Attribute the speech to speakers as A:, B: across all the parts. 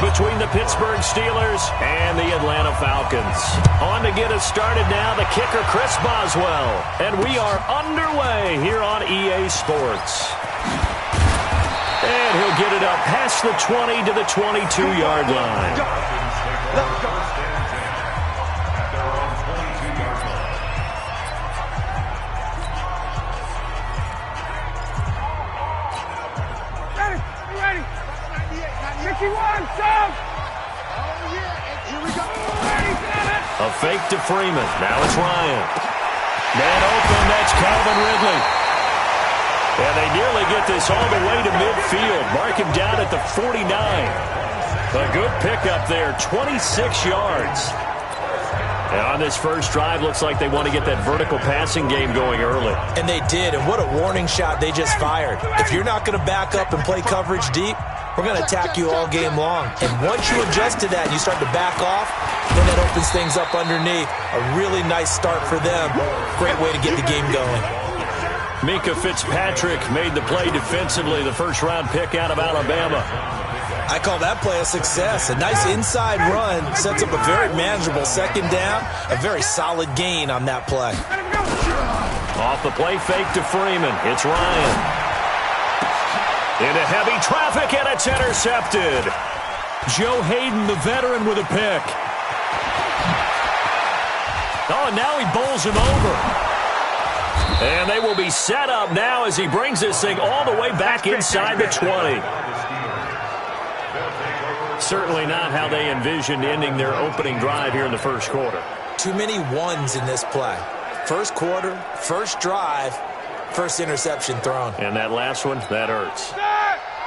A: between the Pittsburgh Steelers and the Atlanta Falcons. On to get us started now, the kicker, Chris Boswell. And we are underway here on EA Sports. And he'll get it up past the 20 to the 22-yard line. A fake to Freeman. Now it's Ryan. Man open, that's Calvin Ridley. And they nearly get this all the way to midfield. Mark him down at the 49. A good pickup there, 26 yards. And on this first drive, looks like they want to get that vertical passing game going early.
B: And they did, and what a warning shot they just fired. If you're not going to back up and play coverage deep, we're going to attack you all game long. And once you adjust to that and you start to back off, then that opens things up underneath. A really nice start for them. Great way to get the game going.
A: Minka Fitzpatrick made the play defensively, the first-round pick out of Alabama.
B: I call that play a success. A nice inside run sets up a very manageable second down. A very solid gain on that play.
A: Off the play fake to Freeman. It's Ryan. Into heavy traffic, and it's intercepted. Joe Hayden, the veteran, with a pick. Oh, and now he bowls him over. And they will be set up now as he brings this thing all the way back inside the 20. Certainly not how they envisioned ending their opening drive here in the first quarter.
B: Too many ones in this play. First quarter, first drive, first interception thrown.
A: And that last one, that hurts.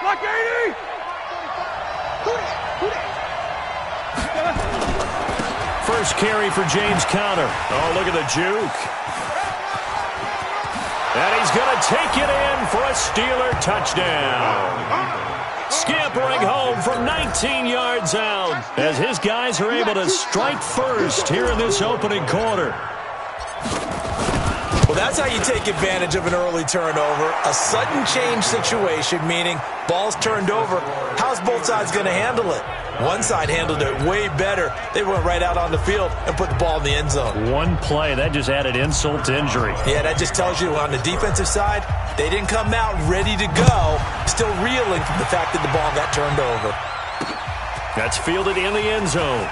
C: Block 80!
A: First carry for James Conner. Oh, look at the juke. And he's going to take it in for a Steeler touchdown. Scampering home from 19 yards out as his guys are able to strike first here in this opening quarter.
B: Well, that's how you take advantage of an early turnover. A sudden change situation, meaning ball's turned over. How's both sides going to handle it? One side handled it way better. They went right out on the field and put the ball in the end zone.
A: One play, that just added insult to injury.
B: Yeah, that just tells you on the defensive side, they didn't come out ready to go, still reeling from the fact that the ball got turned over.
A: That's fielded in the end zone.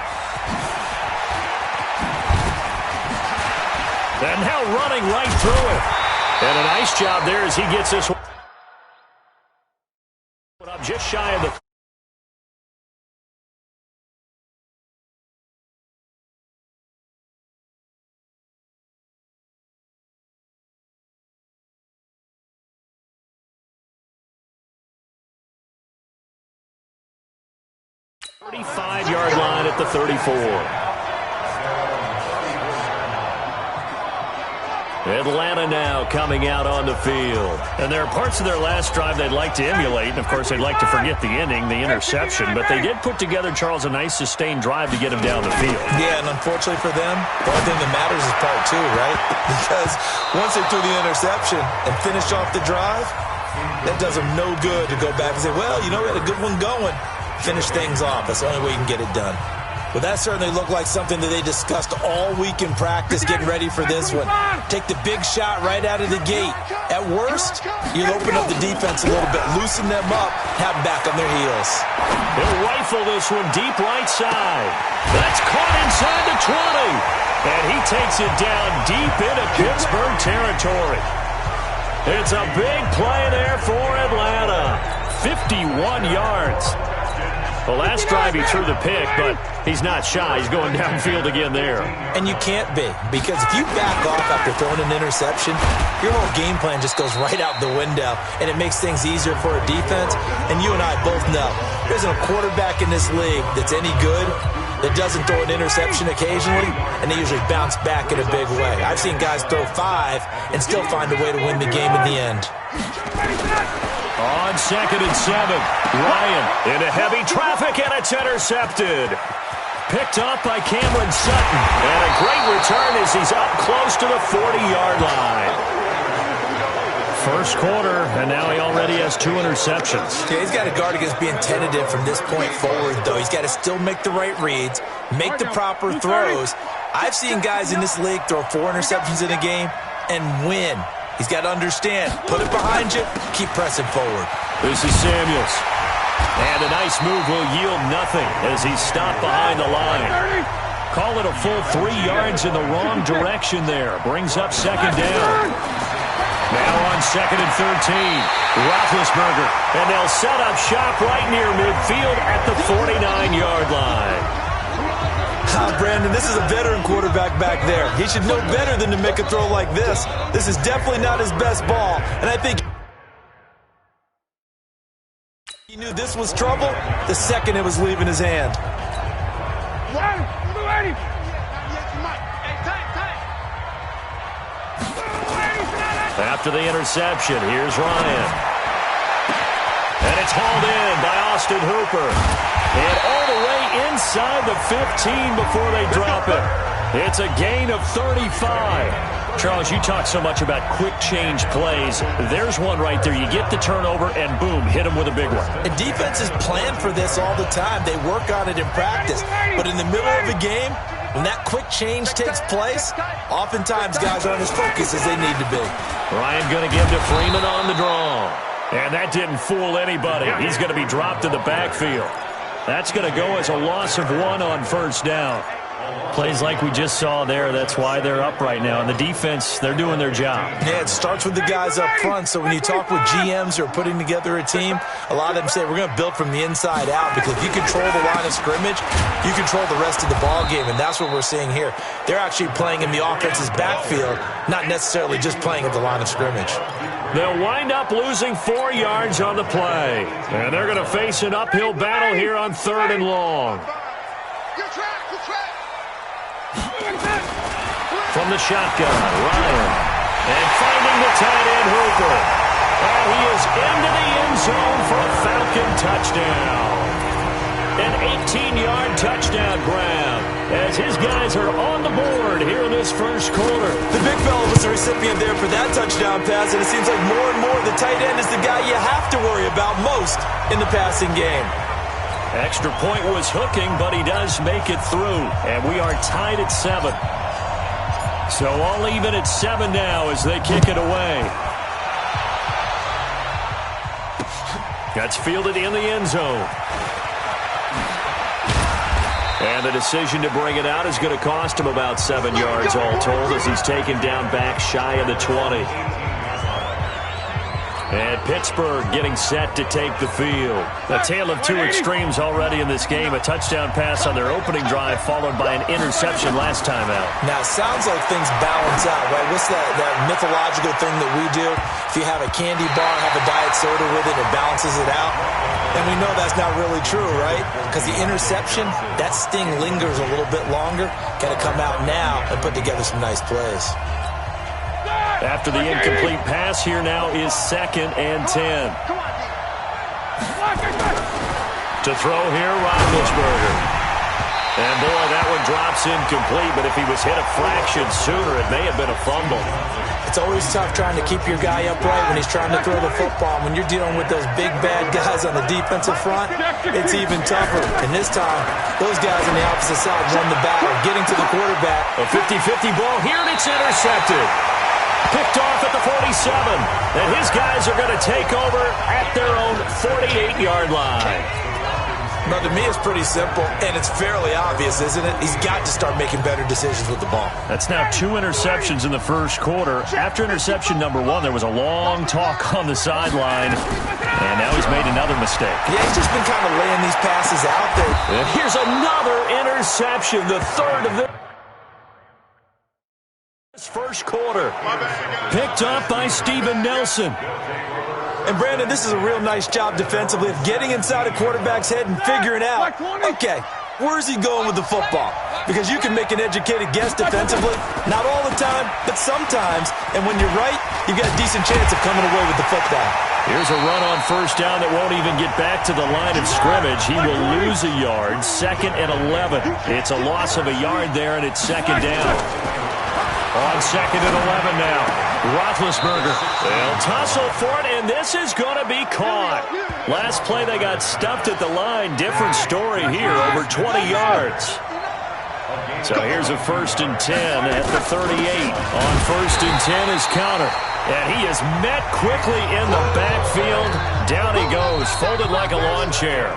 A: And now running right through it. And a nice job there as he gets this one up just shy of the... ...35-yard line at the 34. Atlanta now coming out on the field. And there are parts of their last drive they'd like to emulate. And, of course, they'd like to forget the ending, the interception. But they did put together, Charles, a nice sustained drive to get him down the field.
B: Yeah, and unfortunately for them, the only thing that matters is part two, right? Because once they threw the interception and finished off the drive, that does them no good to go back and say, well, you know, we had a good one going. Finish things off. That's the only way you can get it done. Well, that certainly looked like something that they discussed all week in practice, getting ready for this one. Take the big shot right out of the gate. At worst, you'll open up the defense a little bit, loosen them up, have them back on their heels.
A: They'll rifle this one deep right side. That's caught inside the 20. And he takes it down deep into Pittsburgh territory. It's a big play there for Atlanta. 51 yards. The last drive he threw the pick, but he's not shy. He's going downfield again there.
B: And you can't be, because if you back off after throwing an interception, your whole game plan just goes right out the window, and it makes things easier for a defense. And you and I both know there isn't a quarterback in this league that's any good that doesn't throw an interception occasionally, and they usually bounce back in a big way. I've seen guys throw 5 and still find a way to win the game in the end.
A: On 2nd and 7, Ryan into heavy traffic, and it's intercepted. Picked up by Cameron Sutton, and a great return as he's up close to the 40-yard line. First quarter, and now he already has 2 interceptions.
B: Yeah, he's got to guard against being tentative from this point forward, though. He's got to still make the right reads, make the proper throws. I've seen guys in this league throw 4 interceptions in a game and win. He's got to understand, put it behind you, keep pressing forward.
A: This is Samuels. And a nice move will yield nothing as he's stopped behind the line. Call it a full 3 yards in the wrong direction there. Brings up second down. Now on 2nd and 13, Roethlisberger. And they'll set up shop right near midfield at the 49-yard line.
B: Brandon, this is a veteran quarterback back there. He should know better than to make a throw like this. This is definitely not his best ball. And I think he knew this was trouble the second it was leaving his hand.
A: After the interception, here's Ryan. And it's hauled in by Austin Hooper. And all the way inside the 15 before they drop it. It's a gain of 35. Charles, you talk so much about quick change plays. There's one right there. You get the turnover, and boom, hit him with a big one.
B: And defenses plan for this all the time. They work on it in practice. But in the middle of a game, when that quick change takes place, oftentimes guys aren't as focused as they need to be.
A: Ryan going to give to Freeman on the draw. And that didn't fool anybody. He's going to be dropped in the backfield. That's going to go as a loss of 1 on first down. Plays like we just saw there, that's why they're up right now. And the defense, they're doing their job.
B: Yeah, it starts with the guys up front. So when you talk with GMs who are putting together a team, a lot of them say we're going to build from the inside out, because if you control the line of scrimmage, you control the rest of the ball game, and that's what we're seeing here. They're actually playing in the offense's backfield, not necessarily just playing at the line of scrimmage.
A: They'll wind up losing 4 yards on the play. And they're going to face an uphill battle here on 3rd and long. From the shotgun, Ryan. And finding the tight end, Hooper. And he is into the end zone for a Falcon touchdown. An 18-yard touchdown grab as his guys are on the board here in this first quarter.
B: The big fella was the recipient there for that touchdown pass, and it seems like more and more the tight end is the guy you have to worry about most in the passing game.
A: Extra point was hooking, but he does make it through. And we are tied at 7. So all even at 7 now as they kick it away. That's fielded in the end zone. And the decision to bring it out is going to cost him about 7 yards all told as he's taken down back shy of the 20. And Pittsburgh getting set to take the field. A tale of 2 extremes already in this game. A touchdown pass on their opening drive followed by an interception last time out.
B: Now, it sounds like things balance out, right? What's that mythological thing that we do? If you have a candy bar, have a diet soda with it, it balances it out. And we know that's not really true, right? Because the interception, that sting lingers a little bit longer. Got to come out now and put together some nice plays.
A: After the incomplete pass, here now is 2nd and 10. To throw here, Roethlisberger. And boy, that one drops incomplete, but if he was hit a fraction sooner, it may have been a fumble.
B: It's always tough trying to keep your guy upright when he's trying to throw the football. When you're dealing with those big, bad guys on the defensive front, it's even tougher. And this time, those guys on the opposite side won the battle, getting to the quarterback.
A: A 50-50 ball here, and it's intercepted. Picked off at the 47. And his guys are going to take over at their own 48-yard line.
B: Now, to me, it's pretty simple, and it's fairly obvious, isn't it? He's got to start making better decisions with the ball.
A: That's now 2 interceptions in the first quarter. After interception number 1, there was a long talk on the sideline, and now he's made another mistake.
B: Yeah, he's just been kind of laying these passes out there.
A: And here's another interception, the 3rd of this first quarter. Picked up by Steven Nelson.
B: And, Brandon, this is a real nice job defensively of getting inside a quarterback's head and figuring out, okay, where's he going with the football? Because you can make an educated guess defensively, not all the time, but sometimes. And when you're right, you've got a decent chance of coming away with the football.
A: Here's a run on first down that won't even get back to the line of scrimmage. He will lose a yard, 2nd and 11. It's a loss of a yard there, and it's 2nd down. On 2nd and 11 now. Roethlisberger. They'll tussle for it, and this is going to be caught. Last play they got stuffed at the line. Different story here, over 20 yards. So here's a 1st and 10 at the 38. On 1st and 10 is counter. And he is met quickly in the backfield. Down he goes, folded like a lawn chair.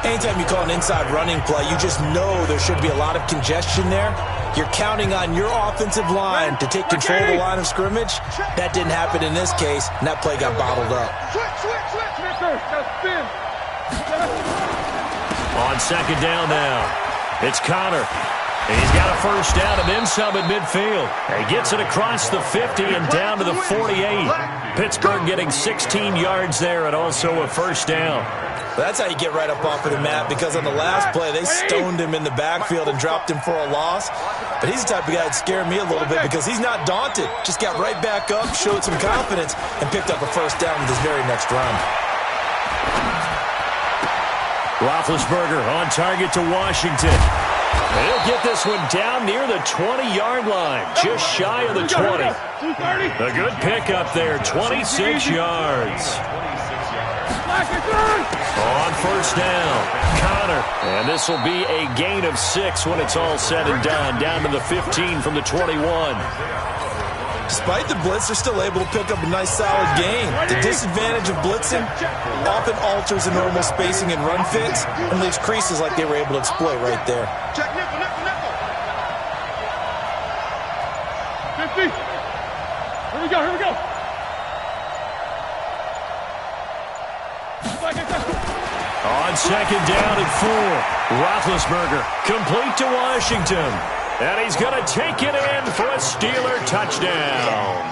B: Anytime you call an inside running play, you just know there should be a lot of congestion there. You're counting on your offensive line to take control of the line of scrimmage. That didn't happen in this case, and that play got bottled up.
A: On 2nd down now, it's Connor. And he's got a 1st down and then some at midfield. He gets it across the 50 and down to the 48. Pittsburgh getting 16 yards there and also a 1st down.
B: That's how you get right up off of the mat, because on the last play, they stoned him in the backfield and dropped him for a loss. But he's the type of guy that scared me a little bit because he's not daunted. Just got right back up, showed some confidence, and picked up a 1st down with his very next run.
A: Roethlisberger on target to Washington. He'll get this one down near the 20-yard line, just shy of the 20. A good pickup there, 26 yards. On 1st down, Connor. And this will be a gain of 6 when it's all said and done, down to the 15 from the 21.
B: Despite the blitz, they're still able to pick up a nice, solid gain. The disadvantage of blitzing often alters the normal spacing and run fits and leaves creases like they were able to exploit right there.
C: Check nickel. 50. Here we go.
A: On 2nd down and 4, Roethlisberger complete to Washington. And he's going to take it in for a Steeler touchdown.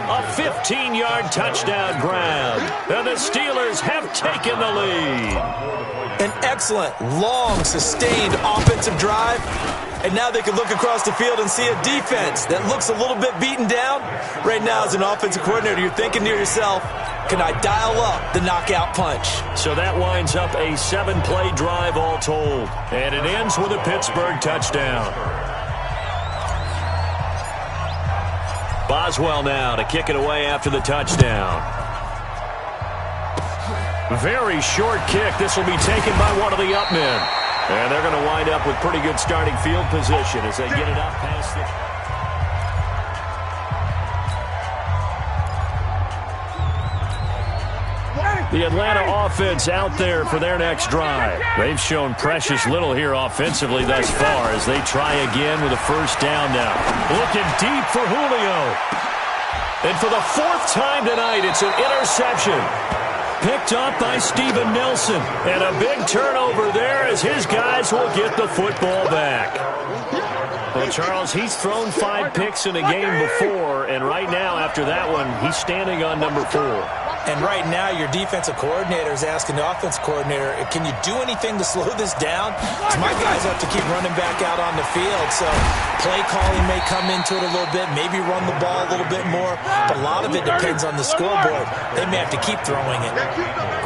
A: A 15-yard touchdown grab. And the Steelers have taken the lead.
B: An excellent, long, sustained offensive drive. And now they can look across the field and see a defense that looks a little bit beaten down. Right now, as an offensive coordinator, you're thinking to yourself, can I dial up the knockout punch?
A: So that winds up a 7-play drive all told. And it ends with a Pittsburgh touchdown. Boswell now to kick it away after the touchdown. Very short kick. This will be taken by one of the up men. And they're going to wind up with pretty good starting field position as they get it up past the Atlanta offense out there for their next drive. They've shown precious little here offensively thus far as they try again with a 1st down now. Looking deep for Julio. And for the 4th time tonight, it's an interception. Picked up by Steven Nelson. And a big turnover there as his guys will get the football back. Well, Charles, he's thrown 5 picks in a game before, and right now, after that one, he's standing on number 4.
B: And right now, your defensive coordinator is asking the offense coordinator, can you do anything to slow this down? Because my guys have to keep running back out on the field. So play calling may come into it a little bit, maybe run the ball a little bit more. But a lot of it depends on the scoreboard. They may have to keep throwing it.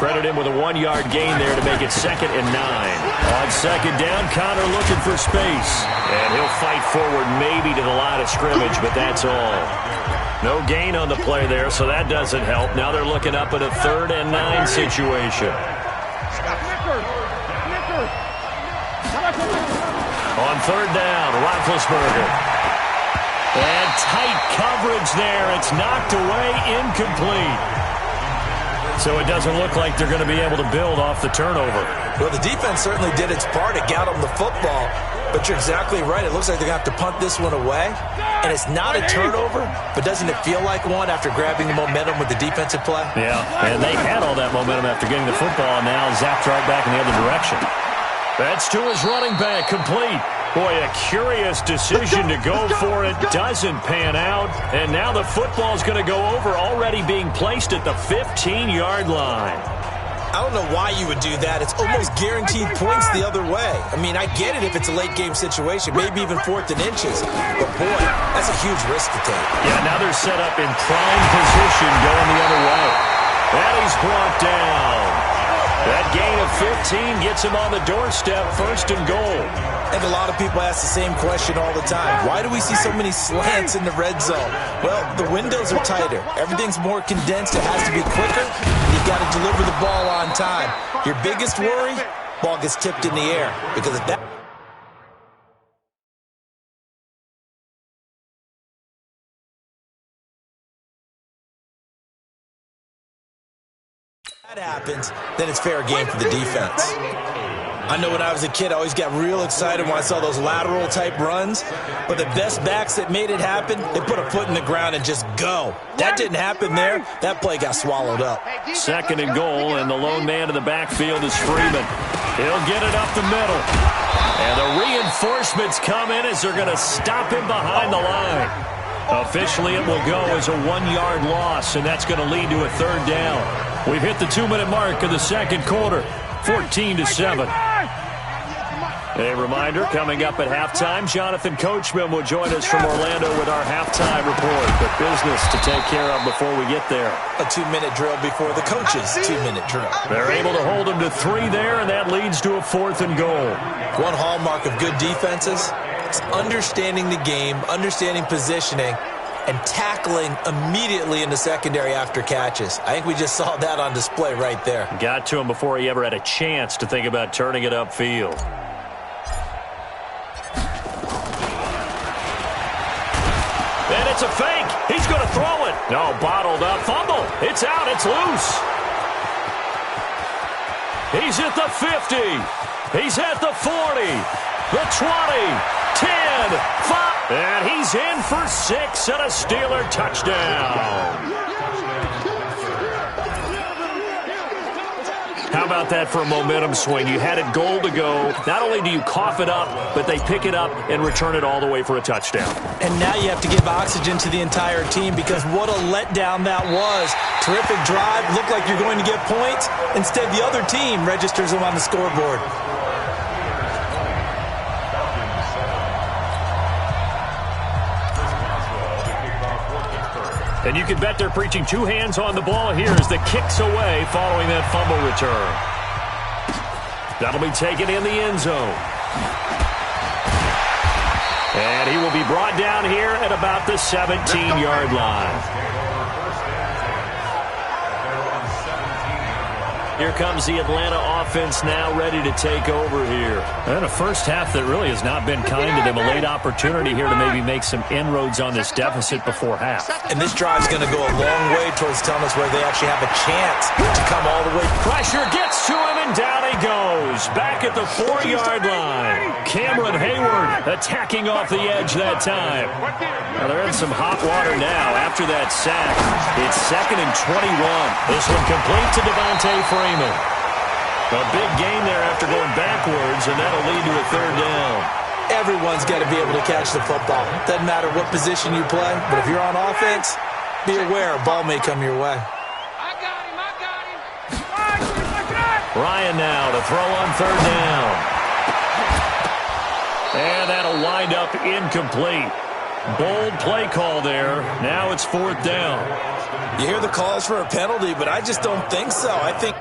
A: Credit him with a 1-yard gain there to make it 2nd and 9. On 2nd down, Connor looking for space. And he'll fight forward maybe to the line of scrimmage, but that's all. No gain on the play there, so that doesn't help. Now they're looking up at a 3rd and 9 situation. On 3rd down, Roethlisberger. And tight coverage there. It's knocked away, incomplete. So it doesn't look like they're going to be able to build off the turnover.
B: Well, the defense certainly did its part. It got them the football. But you're exactly right. It looks like they're going to have to punt this one away. And it's not a turnover, but doesn't it feel like one after grabbing the momentum with the defensive play?
A: Yeah, and they had all that momentum after getting the football, and now zapped right back in the other direction. That's to his running back, complete. Boy, a curious decision to go for it. Doesn't pan out. And now the football's going to go over, already being placed at the 15-yard line.
B: I don't know why you would do that. It's almost guaranteed points the other way. I mean, I get it if it's a late-game situation, maybe even 4th and inches. But, boy, that's a huge risk to take.
A: Yeah, now they're set up in prime position going the other way. And he's brought down. That gain of 15 gets him on the doorstep, 1st and goal.
B: And a lot of people ask the same question all the time. Why do we see so many slants in the red zone? Well, the windows are tighter. Everything's more condensed. It has to be quicker. You've got to deliver the ball on time. Your biggest worry, ball gets tipped in the air. Because if that happens, then it's fair game for the defense. I know when I was a kid, I always got real excited when I saw those lateral type runs, but the best backs that made it happen, they put a foot in the ground and just go. That didn't happen there. That play got swallowed up.
A: 2nd and goal, and the lone man in the backfield is Freeman. He'll get it up the middle. And the reinforcements come in as they're going to stop him behind the line. Officially, it will go as a 1-yard loss, and that's going to lead to a 3rd down. We've hit the 2-minute mark of the 2nd quarter, 14-7. A reminder, coming up at halftime, Jonathan Coachman will join us from Orlando with our halftime report. But business to take care of before we get there.
B: A 2-minute drill before the coach's 2-minute drill.
A: They're able to hold him to 3 there, and that leads to a 4th and goal.
B: One hallmark of good defenses is understanding the game, understanding positioning, and tackling immediately in the secondary after catches. I think we just saw that on display right there.
A: Got to him before he ever had a chance to think about turning it upfield. And it's a fake. He's going to throw it. No, bottled up. Fumble. It's out. It's loose. He's at the 50. He's at the 40. The 20. 10, 5, and he's in for 6 and a Steeler touchdown. How about that for a momentum swing? You had it goal to go. Not only do you cough it up, but they pick it up and return it all the way for a touchdown.
B: And now you have to give oxygen to the entire team because what a letdown that was. Terrific drive. Looked like you're going to get points. Instead, the other team registers them on the scoreboard.
A: And you can bet they're preaching 2 hands on the ball here as the kick's away following that fumble return. That'll be taken in the end zone. And he will be brought down here at about the 17-yard line. Here comes the Atlanta offense now ready to take over here. And a first half that really has not been kind to them. A late opportunity here to maybe make some inroads on this deficit before half.
B: And this drive's going to go a long way towards telling us where they actually have a chance to come all the way.
A: Pressure gets to him, and down he goes. Back at the 4-yard line. Cameron Hayward attacking off the edge that time. Now they're in some hot water now after that sack. It's 2nd and 21. This one complete to Devontae Freeman. A big gain there after going backwards, and that'll lead to a 3rd down.
B: Everyone's got to be able to catch the football. Doesn't matter what position you play, but if you're on offense, be aware a ball may come your way.
C: I got him.
A: Ryan now to throw on 3rd down. And that'll wind up incomplete. Bold play call there. Now it's 4th down.
B: You hear the calls for a penalty, but I just don't think so. I think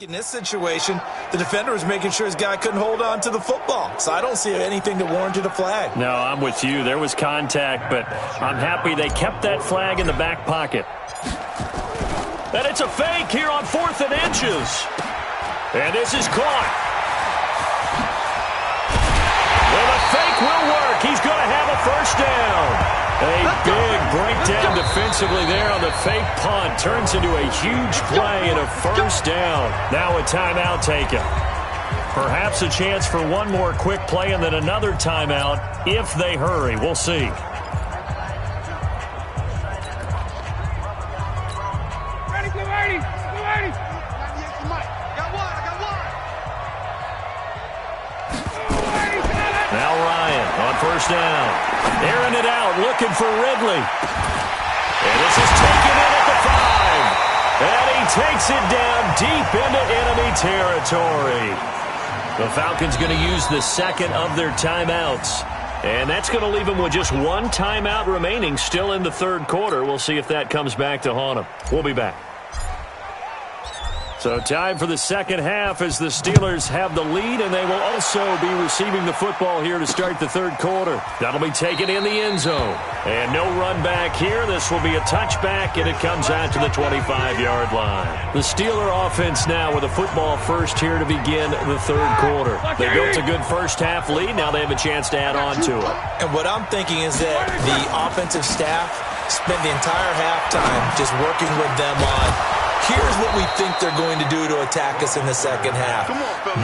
B: in this situation, the defender was making sure his guy couldn't hold on to the football. So I don't see anything that warranted a flag.
A: No, I'm with you. There was contact, but I'm happy they kept that flag in the back pocket. And it's a fake here on 4th and inches. And this is caught. Well, the fake will work. He's going to have a 1st down. A big breakdown defensively there on the fake punt. Turns into a huge play and a 1st down. Now a timeout taken. Perhaps a chance for one more quick play and then another timeout if they hurry. We'll see.
C: Ready, go 80. Go 80. Got one.
A: On first down, airing it out, looking for Ridley. And this is taken in at the 5. And he takes it down deep into enemy territory. The Falcons going to use the second of their timeouts. And that's going to leave them with just one timeout remaining still in the third quarter. We'll see if that comes back to haunt them. We'll be back. So time for the second half as the Steelers have the lead, and they will also be receiving the football here to start the third quarter. That'll be taken in the end zone. And no run back here. This will be a touchback, and it comes out to the 25-yard line. The Steeler offense now with a football first here to begin the third quarter. They built a good first-half lead. Now they have a chance to add on to it.
B: And what I'm thinking is that the offensive staff spent the entire halftime just working with them on here's what we think they're going to do to attack us in the second half.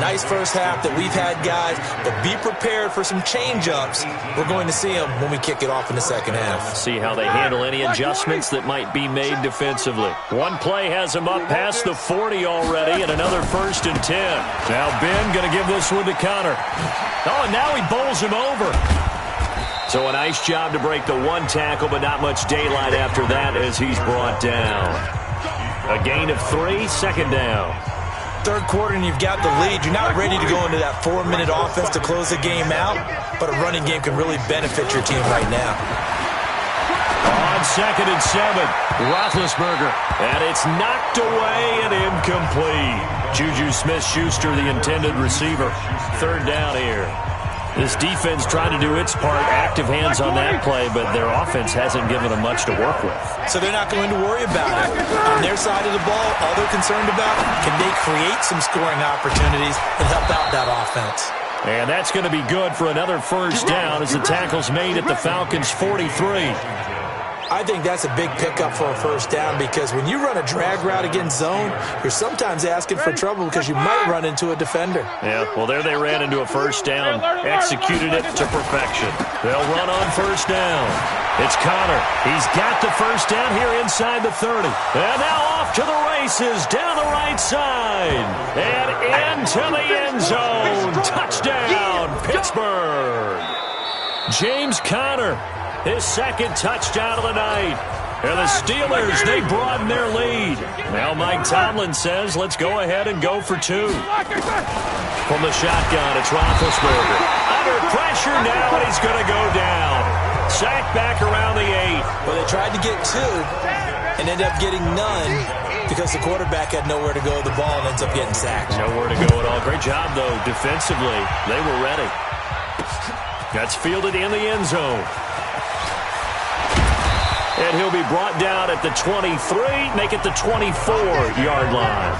B: Nice first half that we've had, guys, but be prepared for some change-ups. We're going to see them when we kick it off in the second half.
A: See how they handle any adjustments that might be made defensively. One play has them up past the 40 already, and another 1st and 10. Now Ben going to give this one to Connor. Oh, and now he bowls him over. So a nice job to break the one tackle, but not much daylight after that as he's brought down. A gain of 3, second down.
B: Third quarter and you've got the lead. You're not ready to go into that 4-minute offense to close the game out, but a running game can really benefit your team right now.
A: On 2nd and 7, Roethlisberger. And it's knocked away and incomplete. Juju Smith-Schuster, the intended receiver. Third down here. This defense trying to do its part, active hands on that play, but their offense hasn't given them much to work with.
B: So they're not going to worry about it. On their side of the ball, all they're concerned about, can they create some scoring opportunities and help out that offense?
A: And that's going to be good for another first down as the tackle's made at the Falcons' 43.
B: I think that's a big pickup for a first down because when you run a drag route against zone, you're sometimes asking for trouble because you might run into a defender.
A: Yeah, well, there they ran into a first down, executed it to perfection. They'll run on first down. It's Connor. He's got the first down here inside the 30. And now off to the races down the right side. And into the end zone. Touchdown, Pittsburgh. James Conner. His second touchdown of the night. And the Steelers, they broaden their lead. Now Mike Tomlin says, let's go ahead and go for 2. From the shotgun, it's Roethlisberger. Under pressure now, and he's going to go down. Sacked back around the 8.
B: Well, they tried to get 2 and ended up getting none because the quarterback had nowhere to go with the ball and ends up getting sacked.
A: Nowhere to go at all. Great job, though, defensively. They were ready. That's fielded in the end zone. And he'll be brought down at the 23, make it the 24-yard line.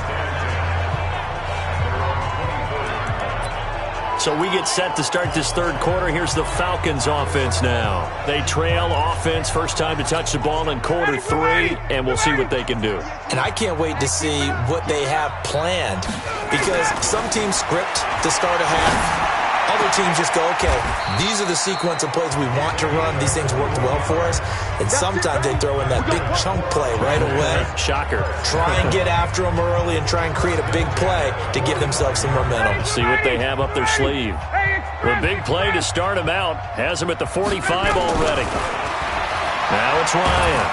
A: So we get set to start this third quarter. Here's the Falcons offense now. They trail offense, first time to touch the ball in quarter 3, and we'll see what they can do.
B: And I can't wait to see what they have planned because some teams script to start a half. Other teams just go, okay, these are the sequence of plays we want to run. These things worked well for us. And sometimes they throw in that big chunk play right away.
A: Shocker.
B: Try and get after them early and try and create a big play to give themselves some momentum.
A: See what they have up their sleeve. The big play to start them out. Has them at the 45 already. Now it's Ryan.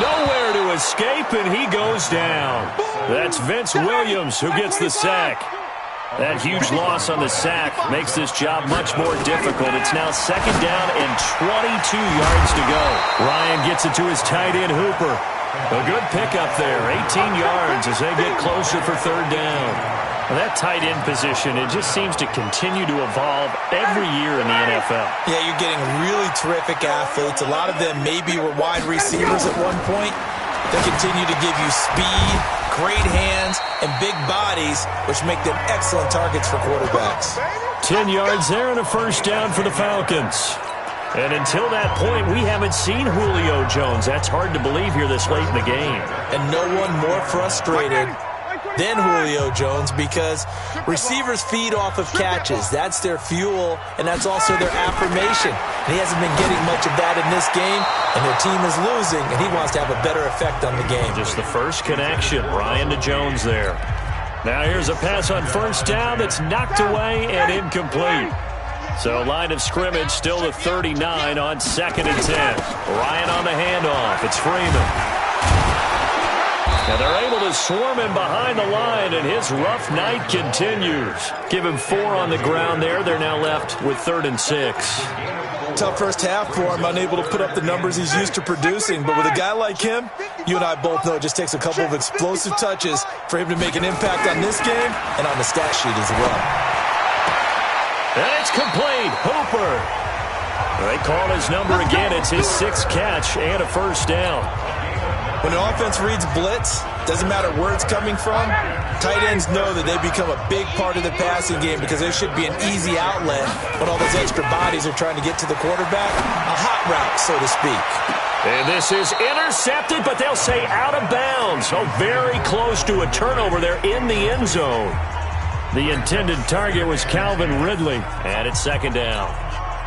A: Nowhere to escape, and he goes down. That's Vince Williams who gets the sack. That huge loss on the sack makes this job much more difficult. It's now second down and 22 yards to go. Ryan gets it to his tight end, Hooper. A good pickup there, 18 yards as they get closer for third down. Well, that tight end position, it just seems to continue to evolve every year in the NFL.
B: Yeah, you're getting really terrific athletes. A lot of them maybe were wide receivers at one point. They continue to give you speed, great hands, and big bodies, which make them excellent targets for quarterbacks.
A: 10 yards there and a first down for the Falcons. And until that point, we haven't seen Julio Jones. That's hard to believe here this late in the game.
B: And no one more frustrated than Julio Jones because receivers feed off of catches. That's their fuel, and that's also their affirmation. And he hasn't been getting much of that in this game, and their team is losing, and he wants to have a better effect on the game.
A: Just the first connection, Ryan to Jones there. Now here's a pass on first down that's knocked away and incomplete. So line of scrimmage still the 39 on 2nd and 10. Ryan on the handoff. It's Freeman. And they're able to swarm him behind the line, and his rough night continues. Give him 4 on the ground there. They're now left with 3rd and 6.
B: Tough first half for him, unable to put up the numbers he's used to producing. But with a guy like him, you and I both know it just takes a couple of explosive touches for him to make an impact on this game and on the stat sheet as well.
A: And it's complete. Hooper. They call his number again. It's his 6th catch and a first down.
B: When an offense reads blitz, doesn't matter where it's coming from, tight ends know that they become a big part of the passing game because there should be an easy outlet when all those extra bodies are trying to get to the quarterback. A hot route, so to speak.
A: And this is intercepted, but they'll say out of bounds. So very close to a turnover there in the end zone. The intended target was Calvin Ridley, and it's 2nd down.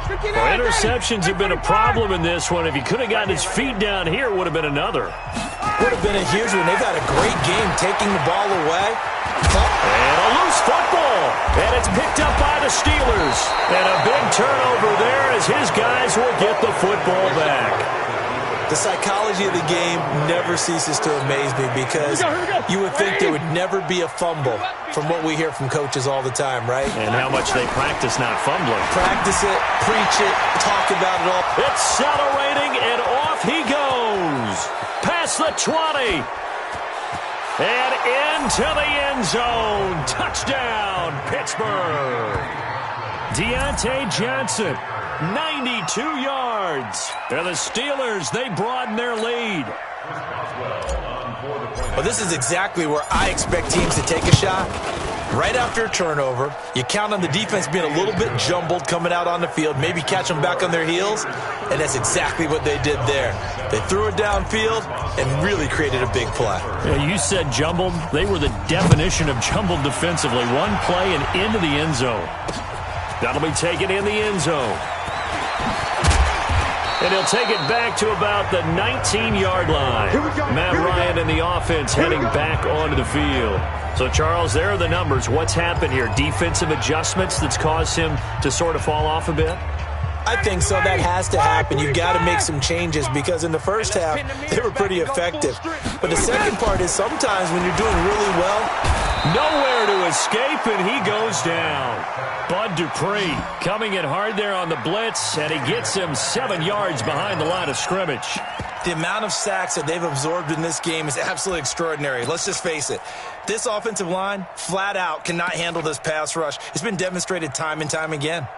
A: Well, interceptions have been a problem in this one. If he could have gotten his feet down here, it would have been another.
B: Would have been a huge one. They've had a great game taking the ball away.
A: And a loose football. And it's picked up by the Steelers. And a big turnover there as his guys will get the football back.
B: The psychology of the game never ceases to amaze me because you would think there would never be a fumble from what we hear from coaches all the time, right?
A: And how much they practice not fumbling.
B: Practice it, preach it, talk about it all.
A: Accelerating, and off he goes. Past the 20. And into the end zone. Touchdown, Pittsburgh. Deontay Johnson. 92 yards. And the Steelers, they broaden their lead.
B: Well, this is exactly where I expect teams to take a shot. Right after a turnover, you count on the defense being a little bit jumbled coming out on the field, maybe catch them back on their heels, and that's exactly what they did there. They threw it downfield and really created a big play.
A: Yeah, you said jumbled. They were the definition of jumbled defensively. One play and into the end zone. That'll be taken in the end zone. And he'll take it back to about the 19-yard line. Matt Ryan and the offense heading back onto the field. So, Charles, there are the numbers. What's happened here? Defensive adjustments that's caused him to sort of fall off a bit?
B: I think so. That has to happen. You've got to make some changes because in the first half, they were pretty effective. But the second part is sometimes when you're doing really well,
A: nowhere to escape, and he goes down. Bud Dupree coming in hard there on the blitz, and he gets him 7 yards behind the line of scrimmage.
B: The amount of sacks that they've absorbed in this game is absolutely extraordinary. Let's just face it. This offensive line, flat out, cannot handle this pass rush. It's been demonstrated time and time again.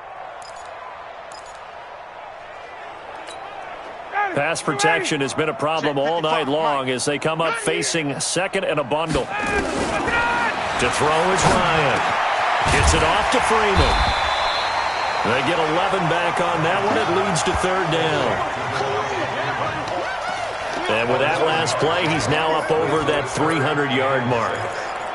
A: Pass protection has been a problem all night long as they come up facing 2nd and a bundle. To throw is Ryan. Gets it off to Freeman. They get 11 back on that one. It leads to 3rd down. And with that last play, he's now up over that 300-yard mark.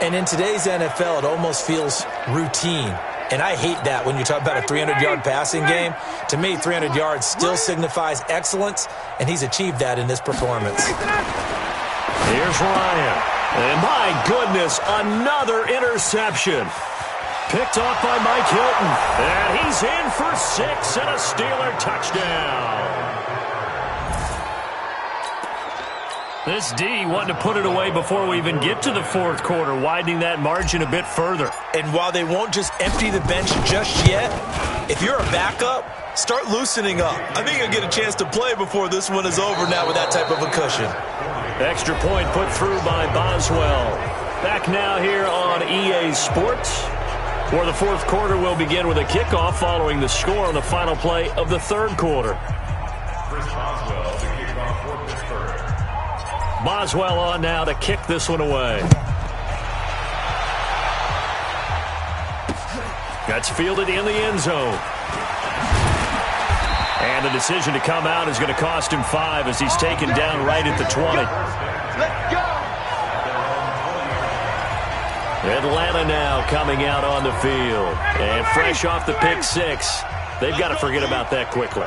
B: And in today's NFL, it almost feels routine. And I hate that when you talk about a 300-yard passing game. To me, 300 yards still signifies excellence, and he's achieved that in this performance.
A: Here's Ryan. And my goodness, another interception. Picked off by Mike Hilton. And he's in for 6 and a Steeler touchdown. This D wanting to put it away before we even get to the 4th quarter, widening that margin a bit further.
B: And while they won't just empty the bench just yet, if you're a backup, start loosening up. I think you'll get a chance to play before this one is over now with that type of a cushion.
A: Extra point put through by Boswell. Back now here on EA Sports, where the 4th quarter will begin with a kickoff following the score on the final play of the 3rd quarter. Boswell on now to kick this one away. That's fielded in the end zone. And the decision to come out is going to cost him 5 as he's taken down right at the 20.
C: Let's go.
A: Atlanta now coming out on the field. And fresh off the pick 6, they've got to forget about that quickly.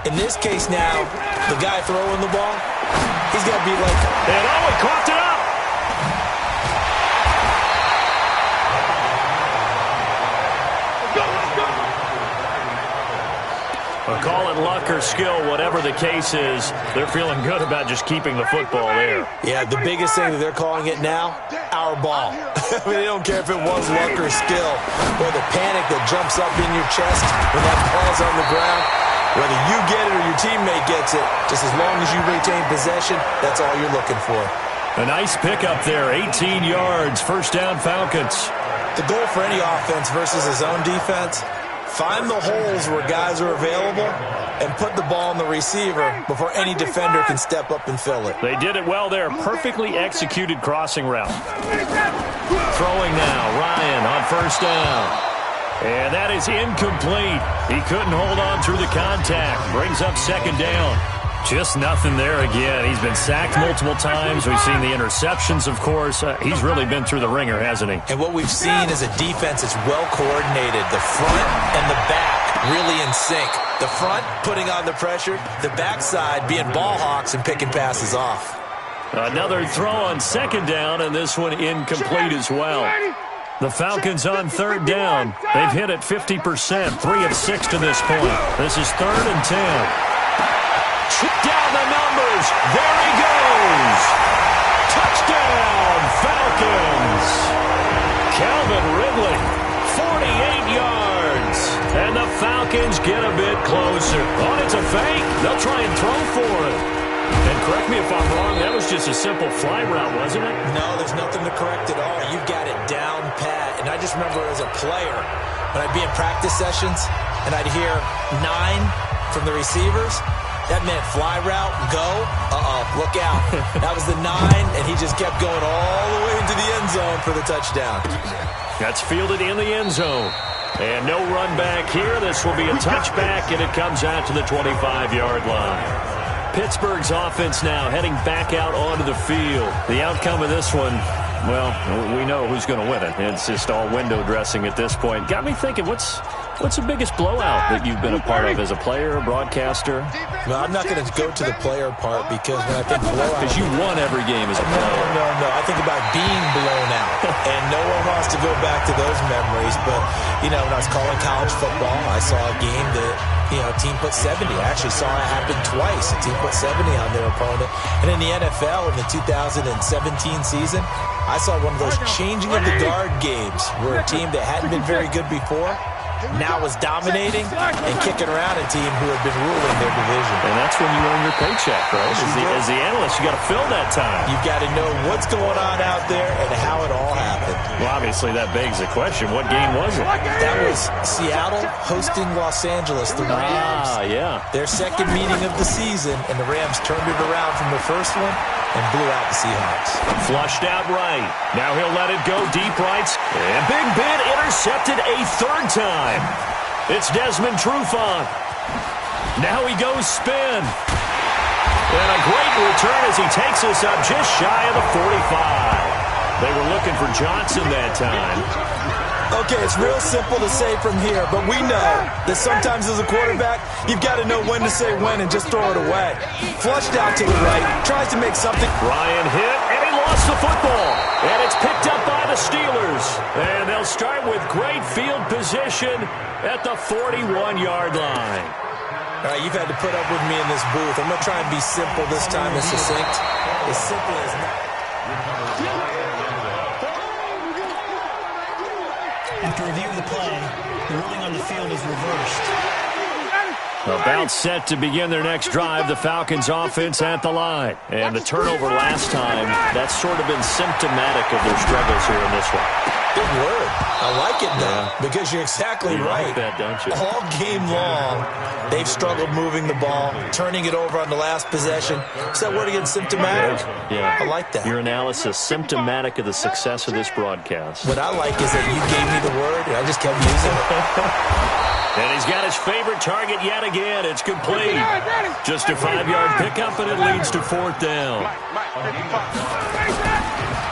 B: In this case now, the guy throwing the ball, he's got to be like...
A: And Owen coughed it up. Well, call it luck or skill, whatever the case is, they're feeling good about just keeping the football there.
B: Yeah, the biggest thing that they're calling it now, our ball. I mean, they don't care if it was luck or skill, or the panic that jumps up in your chest when that ball's on the ground. Whether you get it or your teammate gets it, just as long as you retain possession, that's all you're looking for.
A: A nice pickup there, 18 yards, first down Falcons.
B: The goal for any offense versus his own defense, find the holes where guys are available and put the ball on the receiver before any defender can step up and fill it.
A: They did it well there. Perfectly executed crossing route. Throwing now, Ryan on first down. And that is incomplete. He couldn't hold on through the contact. Brings up second down. Just nothing there again. He's been sacked multiple times. We've seen the interceptions, of course. He's really been through the ringer, hasn't he?
B: And what we've seen is a defense that's well coordinated. The front and the back really in sync. The front putting on the pressure. The backside being ball hawks and picking passes off.
A: Another throw on second down, and this one incomplete as well. The Falcons on third down. They've hit it 50%, 3 of 6 to this point. This is 3rd and 10. Down the numbers. There he goes. Touchdown, Falcons. Calvin Ridley, 48 yards. And the Falcons get a bit closer. Oh, it's a fake. They'll try and throw for it. And correct me if I'm wrong, that was just a simple fly route, wasn't it?
B: No, there's nothing to correct at all. You've got it down pat. And I just remember as a player, when I'd be in practice sessions, and I'd hear 9 from the receivers, that meant fly route, go, look out. That was the 9, and he just kept going all the way into the end zone for the touchdown.
A: That's fielded in the end zone. And no run back here. This will be a touchback, and it comes out to the 25-yard line. Pittsburgh's offense now heading back out onto the field. The outcome of this one, well, we know who's going to win it. It's just all window dressing at this point. Got me thinking, what's the biggest blowout that you've been a part of as a player, a broadcaster?
B: No, I'm not going to go to the player part because when I think blowout...
A: Because you won every game as a player.
B: No. I think about being blown out. And no one wants to go back to those memories. But, when I was calling college football, I saw a game that, a team put 70. I actually saw it happen twice. A team put 70 on their opponent. And in the NFL, in the 2017 season, I saw one of those changing of the guard games where a team that hadn't been very good before now was dominating and kicking around a team who had been ruling their division.
A: And that's when you earn your paycheck, right? As the analyst, you got to fill that time.
B: You've got to know what's going on out there and how it all happened.
A: Well, obviously, that begs the question, what game was it?
B: That was Seattle hosting Los Angeles, the Rams.
A: Yeah.
B: Their second meeting of the season, and the Rams turned it around from the first one and blew out the Seahawks.
A: Flushed out right. Now he'll let it go deep right. And Big Ben intercepted a 3rd time. It's Desmond Trufant. Now he goes spin. And a great return as he takes us up just shy of the 45. They were looking for Johnson that time.
B: Okay, it's real simple to say from here, but we know that sometimes as a quarterback, you've got to know when to say when and just throw it away. Flushed out to the right, tries to make something.
A: Ryan hit, and he lost the football. And it's picked up by the Steelers. And they'll start with great field position at the 41-yard line.
B: All right, you've had to put up with me in this booth. I'm going to try and be simple this time and succinct. As simple as that.
D: After review of the play, the ruling on the field is reversed.
A: About set to begin their next drive, the Falcons offense at the line. And the turnover last time, that's sort of been symptomatic of their struggles here in this one.
B: Good word. I like it now because you're exactly right.
A: Like that, don't you?
B: All game long, they've struggled moving the ball, turning it over on the last possession. Is that word again, symptomatic?
A: Yeah.
B: I like that.
A: Your analysis, symptomatic of the success of this broadcast.
B: What I like is that you gave me the word, and I just kept using it.
A: And he's got his favorite target yet again. It's complete. Just a 5-yard pickup, and it leads to 4th down.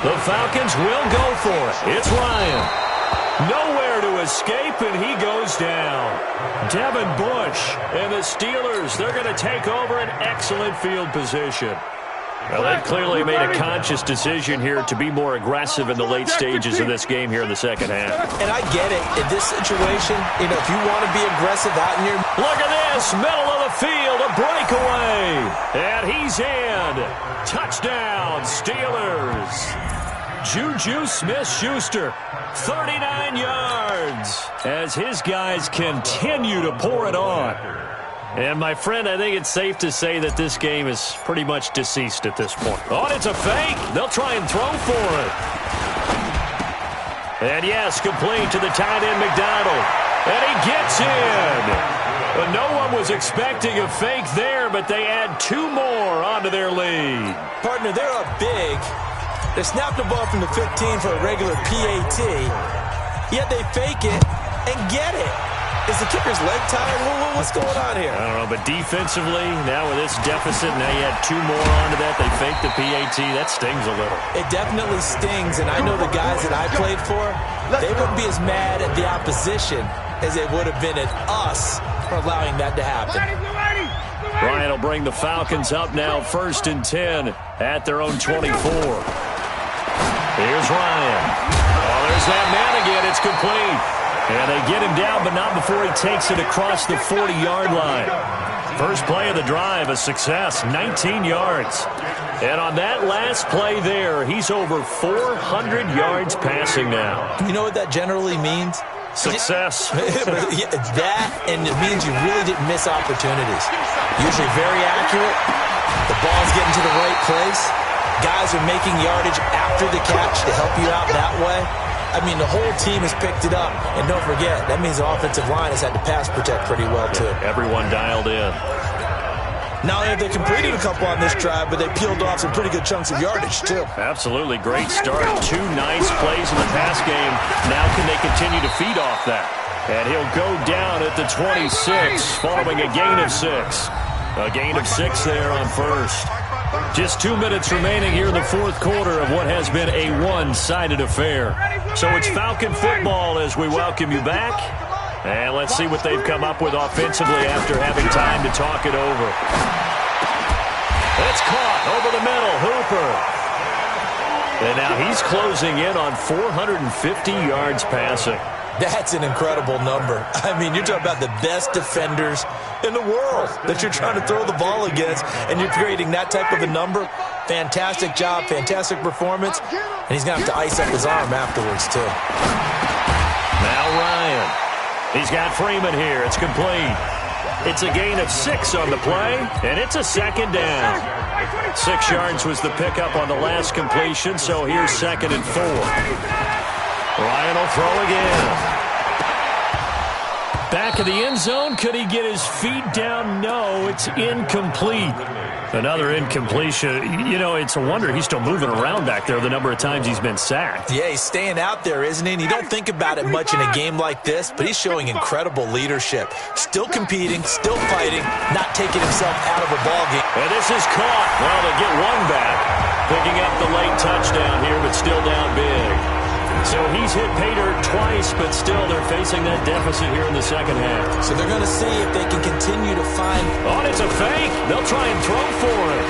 A: The Falcons will go for it. It's Ryan. Nowhere to escape, and he goes down. Devin Bush and the Steelers, they're going to take over an excellent field position. Well, they've clearly made a conscious decision here to be more aggressive in the late stages of this game here in the second half.
B: And I get it. In this situation, if you want to be aggressive out in your...
A: Look at this, middle of the field, a breakaway. And he's in. Touchdown, Steelers. Juju Smith-Schuster, 39 yards, as his guys continue to pour it on. And, my friend, I think it's safe to say that this game is pretty much deceased at this point. Oh, and it's a fake. They'll try and throw for it. And, yes, complete to the tight end, McDonald. And he gets in. But no one was expecting a fake there, but they add 2 more onto their lead.
B: Partner, they're up big. They snap the ball from the 15 for a regular PAT, yet they fake it and get it. Is the kicker's leg tired? What's going on here?
A: I don't know, but defensively, now with this deficit, now you add 2 more onto that. They fake the PAT. That stings a little.
B: It definitely stings, and I know the guys that I played for, they wouldn't be as mad at the opposition as they would have been at us for allowing that to happen.
A: Ryan will bring the Falcons up now, 1st and 10 at their own 24. Here's Ryan. Oh, there's that man again. It's complete. And they get him down, but not before he takes it across the 40-yard line. First play of the drive, a success, 19 yards. And on that last play there, he's over 400 yards passing now.
B: You know what that generally means?
A: Success.
B: That, and it means you really didn't miss opportunities. Usually very accurate. The ball's getting to the right place. Guys are making yardage after the catch to help you out that way. I mean, the whole team has picked it up. And don't forget, that means the offensive line has had to pass protect pretty well, too.
A: Everyone dialed in.
B: Not only have they completed a couple on this drive, but they peeled off some pretty good chunks of yardage, too.
A: Absolutely. Great start. 2 nice plays in the pass game. Now can they continue to feed off that? And he'll go down at the 26, following a gain of 6. A gain of 6 there on first. Just 2 minutes remaining here in the 4th quarter of what has been a one-sided affair. So it's Falcon football as we welcome you back. And let's see what they've come up with offensively after having time to talk it over. It's caught over the middle. Hooper. And now he's closing in on 450 yards passing.
B: That's an incredible number. I mean, you're talking about the best defenders in the world that you're trying to throw the ball against, and you're creating that type of a number. Fantastic job, fantastic performance, and he's going to have to ice up his arm afterwards, too.
A: Now Ryan. He's got Freeman here. It's complete. It's a gain of 6 on the play, and it's a 2nd down. 6 yards was the pickup on the last completion, so here's 2nd and 4. Ryan will throw again. Back of the end zone. Could he get his feet down? No, it's incomplete. Another incompletion. You know, it's a wonder he's still moving around back there the number of times he's been sacked.
B: Yeah, he's staying out there, isn't he? And you don't think about it much in a game like this, but he's showing incredible leadership. Still competing, still fighting, not taking himself out of a ball game.
A: And this is caught. Well, they get one back. Picking up the late touchdown here, but still down big. So he's hit pay dirt twice, but still they're facing that deficit here in the second half.
B: So they're going to see if they can continue to find...
A: Oh, it's a fake. They'll try and throw for it.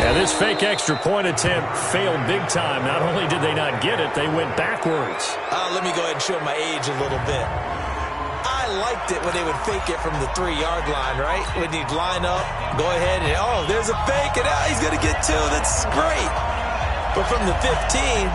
A: And this fake extra point attempt failed big time. Not only did they not get it, they went backwards.
B: Let me go ahead and show my age a little bit. I liked it when they would fake it from the 3-yard line, right? When you'd line up, go ahead and, oh, there's a fake, and he's going to get 2. That's great. But from the 15...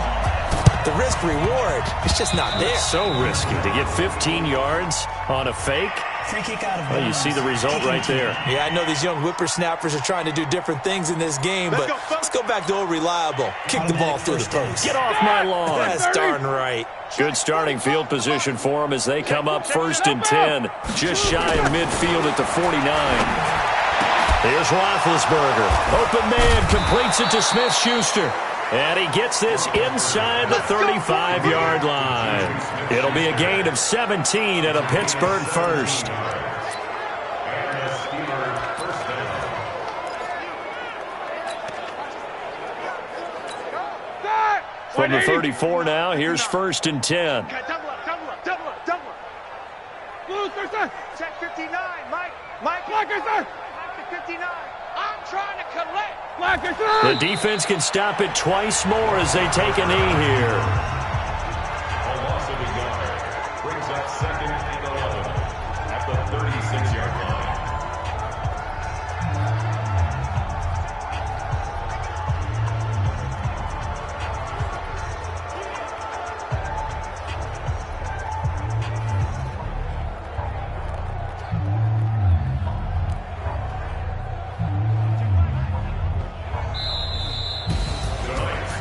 B: the risk-reward, it's just not there.
A: It's so risky to get 15 yards on a fake.
D: Free kick out of
A: well, you see the result right there.
B: Yeah, I know these young whippersnappers are trying to do different things in this game, but let's go back to old reliable. Kick the ball through the post.
A: Get off my lawn.
B: That's darn right.
A: Good starting field position for them as they come up 1st and 10. Just shy of midfield at the 49. Here's Roethlisberger. Open man completes it to Smith-Schuster. And he gets this inside the 35-yard line. It'll be a gain of 17 at a Pittsburgh first. From the 34 now, here's 1st and 10.
C: Check 59, Mike. Mike, blocker, sir. 59. I'm trying to collect.
A: The defense can stop it twice more as they take a knee here.
E: A loss of a yard brings up 2nd and 11 at the 36-yard line.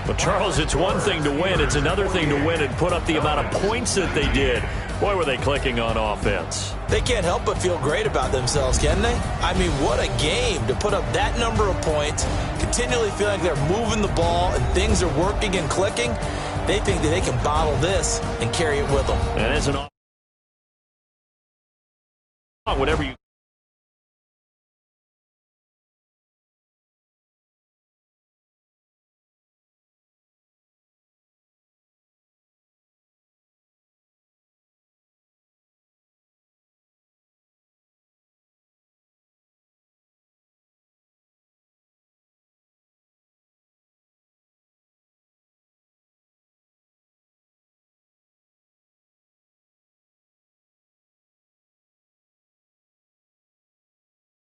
A: But, Charles, it's one thing to win. It's another thing to win and put up the amount of points that they did. Boy, were they clicking on offense.
B: They can't help but feel great about themselves, can they? I mean, what a game to put up that number of points, continually feeling like they're moving the ball and things are working and clicking. They think that they can bottle this and carry it with them.
A: And as an whatever you